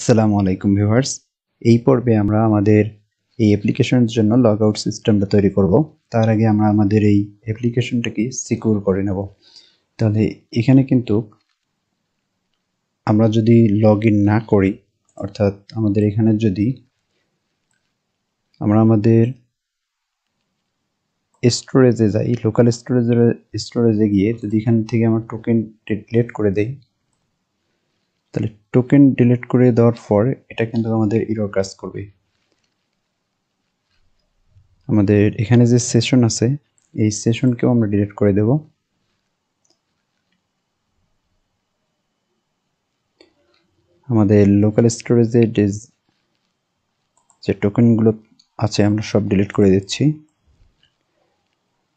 আসসালামু আলাইকুম ভিউয়ার্স। এই পর্বে আমরা আমাদের এই অ্যাপ্লিকেশনের জন্য লগ আউট সিস্টেমটা তৈরি করব। তার আগে আমরা আমাদের এই অ্যাপ্লিকেশনটাকে সিকিউর করে নেব। তাহলে এখানে কিন্তু আমরা যদি লগ ইন না করি, অর্থাৎ আমাদের এখানে যদি আমরা আমাদের স্টোরেজে যাই, লোকাল স্টোরেজে গিয়ে যদি এখান থেকে আমরা টোকেন ডিলিট করে দেই, তাহলে টোকেন ডিলিট করে দেওয়ার পর এটা কিন্তু আমাদের এরর কাজ করবে। আমাদের এখানে যে সেশন আছে এই সেশনকেও আমরা ডিলিট করে দেব। আমাদের লোকাল স্টোরেজে যে টোকেনগুলো আছে আমরা সব ডিলিট করে দিচ্ছি।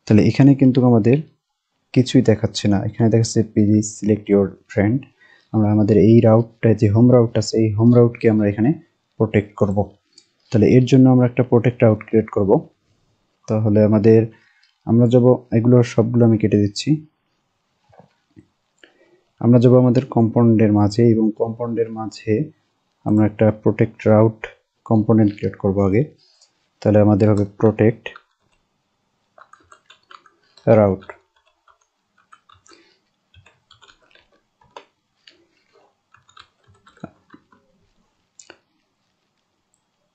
তাহলে এখানে কিন্তু আমাদের কিছুই দেখাচ্ছে না, এখানে দেখাচ্ছে প্লিজ সিলেক্ট ইউর ফ্রেন্ড। আমরা আমাদের এই রাউটটা যে হোম রাউট আছে এই হোম রাউটকে আমরা এখানে প্রোটেক্ট করব। তাহলে এর জন্য আমরা একটা প্রোটেক্ট রাউট ক্রিয়েট করব। তাহলে আমরা যাব এগুলো সবগুলো আমি কেটে দিচ্ছি। আমরা যাব আমাদের কম্পোনেন্টের মাঝে এবং কম্পোনেন্টের মাঝে আমরা একটা প্রোটেক্ট রাউট কম্পোনেন্ট ক্রিয়েট করব আগে। তাহলে আমাদের হবে প্রোটেক্ট রাউট।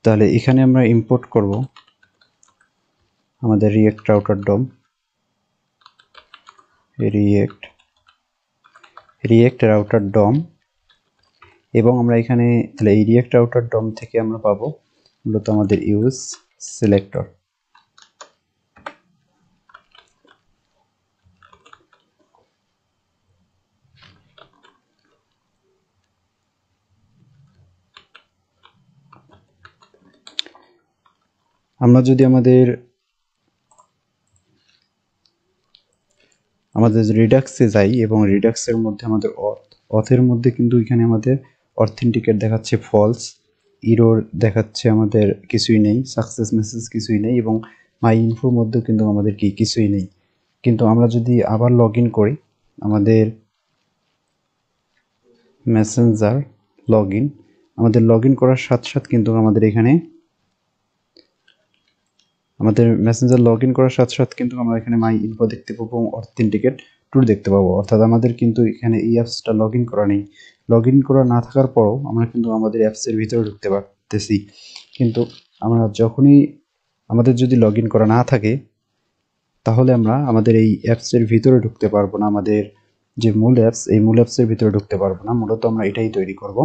তাহলে এখানে আমরা ইম্পোর্ট করব আমাদের রিয়েক্ট রাউটার ডম, রিয়েক্ট রাউটার ডম, এবং আমরা এখানে তাহলে এই রিয়েক্ট রাউটার ডম থেকে আমরা পাবো মূলত আমাদের ইউজ সিলেক্টর। আমরা যদি আমাদের রিডাক্সে যাই এবং রিডাক্সের মধ্যে আমাদের অথের মধ্যে কিন্তু এখানে আমাদের অথেন্টিকেট দেখাচ্ছে ফলস, ইরর দেখাচ্ছে আমাদের কিছুই নেই, সাকসেস মেসেজ কিছুই নেই, এবং মাই ইনফোর মধ্যেও কিন্তু আমাদের কিছুই নেই। কিন্তু আমরা যদি আবার লগ ইন করি আমাদের মেসেঞ্জার লগ ইন, আমাদের লগ ইন করার সাথে সাথে কিন্তু আমাদের এখানে আমাদের মেসেঞ্জার লগ ইন করার সাথে সাথে কিন্তু আমরা এখানে মাই ইনফো দেখতে পাবো এবং অথেন্টিকেট টু দেখতে পাবো। অর্থাৎ আমাদের কিন্তু এখানে এই অ্যাপসটা লগ ইন করা নেই। লগ ইন করা না থাকার পরও আমরা কিন্তু আমাদের অ্যাপসের ভিতরে ঢুকতে পারতেছি। কিন্তু আমরা যখনই আমাদের যদি লগ ইন করা না থাকে তাহলে আমরা আমাদের এই অ্যাপসের ভিতরে ঢুকতে পারবো না, আমাদের যে মূল অ্যাপস এই মূল অ্যাপসের ভিতরে ঢুকতে পারবো না। মূলত আমরা এটাই তৈরি করব।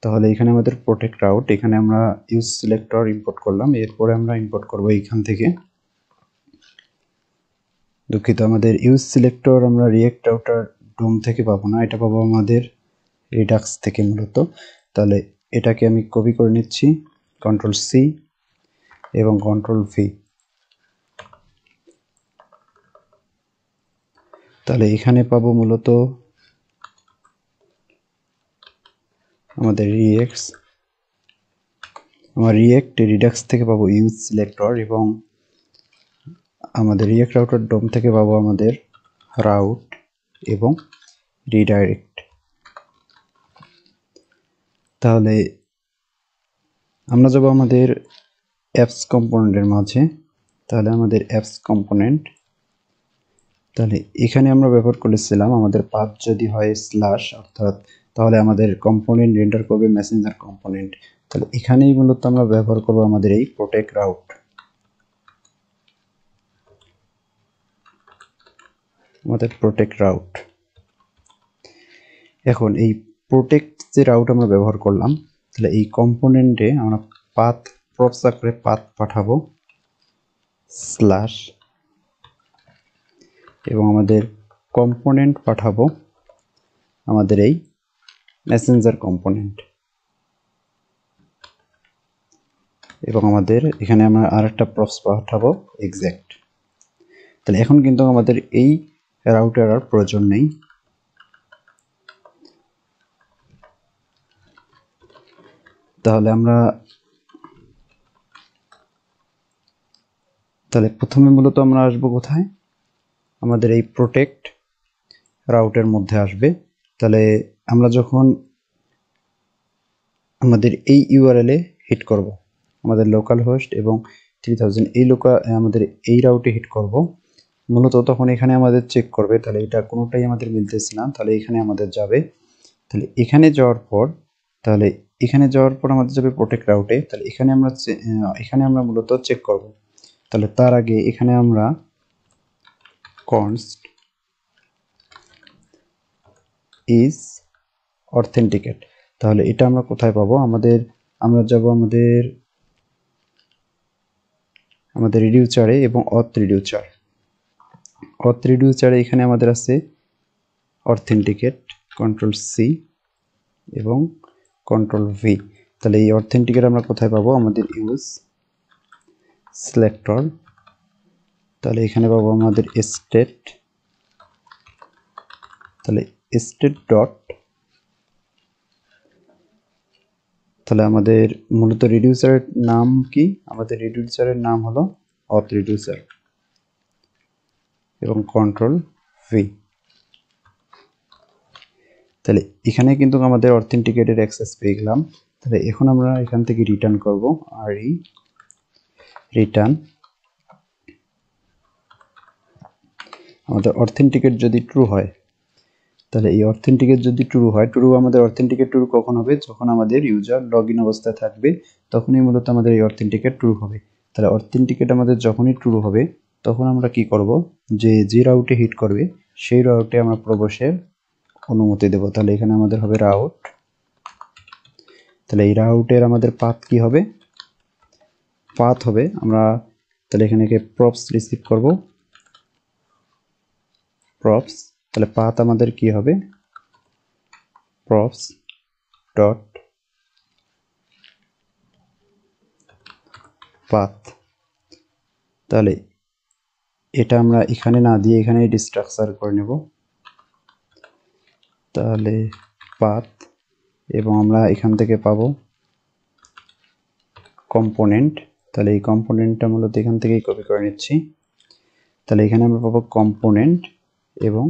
তাহলে এখানে আমাদের প্রোটেক্ট রাউট, এখানে আমরা ইউজ সিলেক্টর ইম্পোর্ট করলাম, এরপরে আমরা ইম্পোর্ট করব এইখান থেকে, দুঃখিত, আমাদের ইউজ সিলেক্টর আমরা রিয়েক্ট রাউটার ডোম থেকে পাবো না, এটা পাবো আমাদের রিডাক্স থেকে মূলত। তাহলে এটাকে আমি কপি করে নিচ্ছি, কন্ট্রোল সি এবং কন্ট্রোল ভি। তাহলে এখানে পাবো মূলত আমাদের রিয়েক্ট রিডাক্স থেকে পাবো ইউজ সিলেক্টর, এবং আমাদের রিয়েক্ট রাউটার ডোম থেকে পাবো আমাদের রাউট এবং রিডাইরেক্ট। তাহলে আমরা যাব আমাদের অ্যাপস কম্পোনেন্টের মাঝে। তাহলে আমাদের অ্যাপস কম্পোনেন্ট, তাহলে এখানে আমরা ব্যবহার করেছিলাম আমাদের পাথ যদি হয় স্ল্যাশ, অর্থাৎ তাহলে আমাদের কম্পোনেন্ট রেন্ডার করবে মেসেঞ্জার কম্পোনেন্ট। তাহলে এখানেই মূলত আমরা ব্যবহার করব আমাদের এই প্রোটেক্ট রাউট। এখন এই প্রোটেক্ট যে রাউট আমরা ব্যবহার করলাম, তাহলে এই কম্পোনেন্টে আমরা পাথ প্রপস আকারে পাথ পাঠাবো স্ল্যাশ, এবং আমাদের কম্পোনেন্ট পাঠাবো আমাদের এই মেসেঞ্জার কম্পোনেন্ট, এবং আমাদের এখানে আমরা আরেকটা প্রপস পাঠাবো এক্সাক্ট। তাহলে এখন কিন্তু আমাদের এই রাউটার আর প্রয়োজন নেই। তাহলে প্রথমে মূলত আমরা আসবো কোথায়, আমাদের এই প্রোটেক্ট রাউটের মধ্যে আসবে। তাহলে আমরা যখন আমাদের এই ইউআরএল এ হিট করব, আমাদের লোকাল হোস্ট এবং 3000 এই আমাদের এই রাউটে হিট করব। মূলত তখন এখানে আমাদের চেক করবে, তাহলে এটা কোনোটাই আমাদের মিলতেছে না, তাহলে এখানে আমাদের যাবে। তাহলে এখানে যাওয়ার পর আমাদের যাবে প্রোটেক্ট রাউটে। তাহলে এখানে আমরা মূলত চেক করব। তাহলে তার আগে এখানে আমরা const is authenticate, তাহলে এটা আমরা কোথায় পাবো? আমরা যাব আমাদের রিডিউসারে এবং অথ রিডিউসারে এখানে আমাদের আছে অথেন্টিকেট, কন্ট্রোল সি এবং কন্ট্রোল ভি। তাহলে এই অথেন্টিকেট আমরা কোথায় পাবো? আমাদের ইউজ সিলেক্টর, তাহলে এখানে পাবো আমাদের স্টেট, তাহলে স্টেট ডট, তাহলে আমাদের মূলত রিডিউসারের নাম কি? আমাদের রিডিউসারের নাম হলো অথ রিডিউসার এবং কন্ট্রোল ভি। তাহলে এখানে কিন্তু আমাদের অথেন্টিকেটের অ্যাক্সেস পেয়ে গেলাম। তাহলে এখন আমরা এখান থেকে রিটার্ন করব, রিটার্ন আমাদের অথেন্টিকেট যদি ট্রু হয়। তাহলে এই অথেন্টিকেট যদি ট্রু হয়, আমাদের অথেন্টিকেট ট্রু কখন হবে? যখন আমাদের ইউজার লগ ইন অবস্থায় থাকবে, তখনই মূলত আমাদের এই অথেন্টিকেট ট্রু হবে। তাহলে অথেন্টিকেট আমাদের যখনই ট্রু হবে, তখন আমরা কি করব? যে রাউটে হিট করবে সেই রাউটে আমরা প্রবেশের অনুমতি দেব। তাহলে এখানে আমাদের হবে রাউট, তাহলে এই রাউটের আমাদের পাথ কি হবে? পাথ হবে আমরা তাহলে এখানে প্রপস রিসিভ করব, প্রপস, তাহলে পাথ আমাদের কি হবে? Props dot path. তাহলে এটা আমরা এখানে না দিয়ে এখানে ডিস্ট্রাকচার করে নেব, তাহলে পাথ, এবং আমরা এখান থেকে পাবো কম্পোনেন্ট। তাহলে এই কম্পোনেন্টটা মূলত এখান থেকেই কপি করে নিচ্ছি। তাহলে এখানে আমরা পাবো কম্পোনেন্ট এবং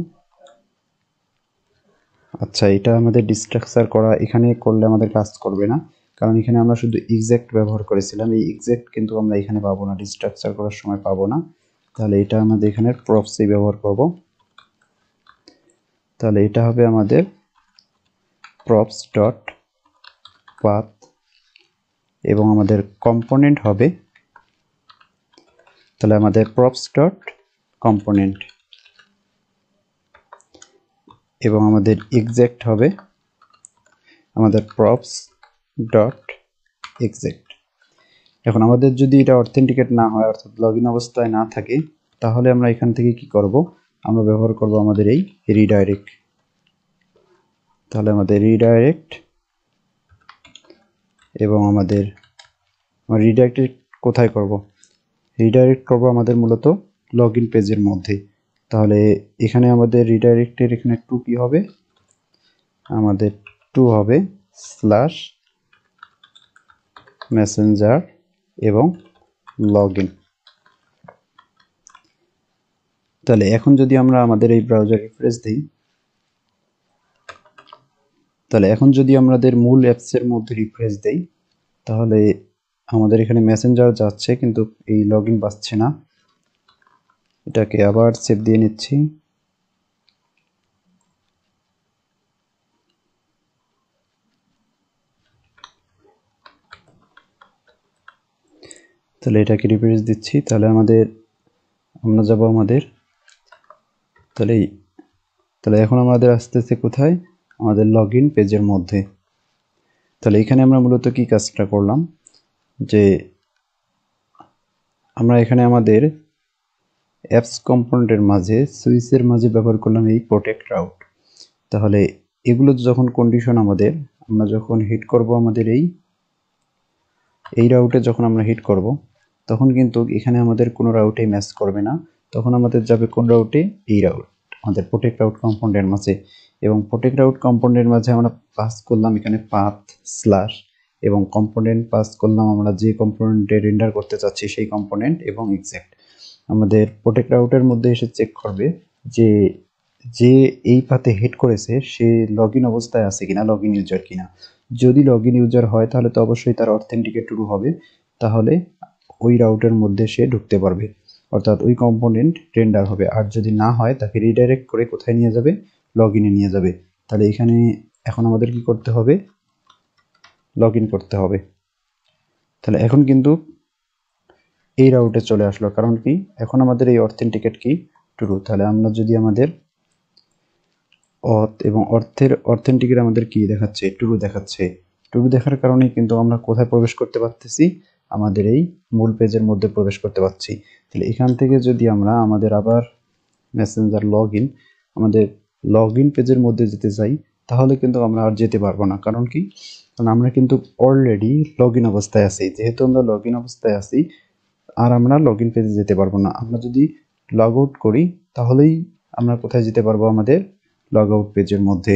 আচ্ছা, এটা আমাদের ডিস্ট্রাকচার করা এখানে করলে আমাদের কাজ করবে না, কারণ এখানে আমরা শুধু এক্সাক্ট ব্যবহার করেছিলাম। এই এক্সাক্ট কিন্তু আমরা এখানে পাবো না, ডিস্ট্রাকচার করার সময় পাবো না। তাহলে এটা আমাদের এখানে প্রপসই ব্যবহার করব। তাহলে এটা হবে আমাদের প্রপস ডট পাথ এবং আমাদের কম্পোনেন্ট হবে, তাহলে আমাদের প্রপস ডট কম্পোনেন্ট এবং আমাদের এক্সাক্ট হবে আমাদের প্রপস ডট এক্সাক্ট। এখন আমাদের যদি এটা অথেন্টিকেট না হয়, অর্থাৎ লগ ইন অবস্থায় না থাকে, তাহলে আমরা এখান থেকে কি করব? আমরা ব্যবহার করব আমাদের এই রিডাইরেক্ট। তাহলে আমাদের রিডাইরেক্ট এবং আমাদের রিডাইরেক্ট কোথায় করব? রিডাইরেক্ট করব আমাদের মূলত লগ ইন পেজের মধ্যে। তাহলে এখানে আমাদের রিডাইরেক্টের এখানে টু কি হবে? আমাদের টু হবে স্ল্যাশ মেসেঞ্জার এবং লগ ইন। তাহলে এখন যদি আমরা আমাদের এই ব্রাউজার রিফ্রেশ দিই, তাহলে এখন যদি আমাদের মূল অ্যাপসের মধ্যে রিফ্রেশ দেই, তাহলে আমাদের এখানে মেসেঞ্জার যাচ্ছে কিন্তু এই লগ ইন পাচ্ছে না। এটাকে আবার সেভ দিয়ে নিচ্ছি। তাহলে এটাকে রিফ্রেশ দিচ্ছি। তাহলে আমরা যাব তাহলে এখন আমাদের আসতেছে কোথায়? আমাদের লগ ইন পেজের মধ্যে। তাহলে এখানে আমরা মূলত কি কাজটা করলাম, যে আমরা এখানে আমাদের অ্যাপস কম্পোনেন্টের মাঝে সুইচের মাঝে ব্যবহার করলাম এই প্রোটেক্ট রাউট। তাহলে এগুলো যখন কন্ডিশন আমরা যখন হিট করব আমাদের এই রাউটে যখন আমরা হিট করব, তখন কিন্তু এখানে আমাদের কোনো রাউটেই ম্যাচ করবে না। তখন আমাদের যাবে কোন রাউটে? এই রাউট, আমাদের প্রোটেক্ট রাউট কম্পোনেন্টের মাঝে। এবং প্রোটেক্ট রাউট কম্পোনেন্টের মাঝে আমরা পাস করলাম এখানে পাথ স্ল্যাশ এবং কম্পোনেন্ট পাস করলাম আমরা যে কম্পোনেন্টে রেন্ডার করতে চাচ্ছি সেই কম্পোনেন্ট এবং এক্সাক্ট। আমাদের প্রোটেক্ট রাউটের মধ্যে এসে চেক করবে যে যে এই পাতে হেড করেছে সে লগ ইন অবস্থায় আছে কিনা, লগ ইন ইউজার কিনা। যদি লগ ইন ইউজার হয় তাহলে তো অবশ্যই তার অথেন্টিকেট ট্রু হবে, তাহলে ওই রাউটের মধ্যে সে ঢুকতে পারবে, অর্থাৎ ওই কম্পোনেন্ট রেন্ডার হবে। আর যদি না হয় তাকে রিডাইরেক্ট করে কোথায় নিয়ে যাবে, লগ ইনে নিয়ে যাবে। তাহলে এখানে এখন আমাদের কি করতে হবে, লগ ইন করতে হবে। তাহলে এখন কিন্তু এই রাউটে চলে আসলো, কারণ কি এখন আমাদের এই অথেন্টিকেট কি ট্রু। তাহলে আমরা যদি আমাদের অথ এবং অথেন্টিকেট আমাদের কি দেখাচ্ছে, ট্রু দেখাচ্ছে। ট্রু দেখার কারণে কিন্তু আমরা কোথায় প্রবেশ করতে পারতেছি, আমাদের এই মূল পেজের মধ্যে প্রবেশ করতে পারছি। তাহলে এখান থেকে যদি আমরা আমাদের আবার মেসেঞ্জার লগ ইন, আমাদের লগ ইন পেজের মধ্যে যেতে চাই, তাহলে কিন্তু আমরা আর যেতে পারবো না। কারণ কি, কারণ আমরা কিন্তু অলরেডি লগ ইন অবস্থায় আছি। যেহেতু আমরা লগ ইন অবস্থায় আছি, আর আমরা লগ ইন পেজে যেতে পারবো না। আমরা যদি লগ আউট করি তাহলেই আমরা কোথায় যেতে পারবো, আমাদের লগ আউট পেজের মধ্যে।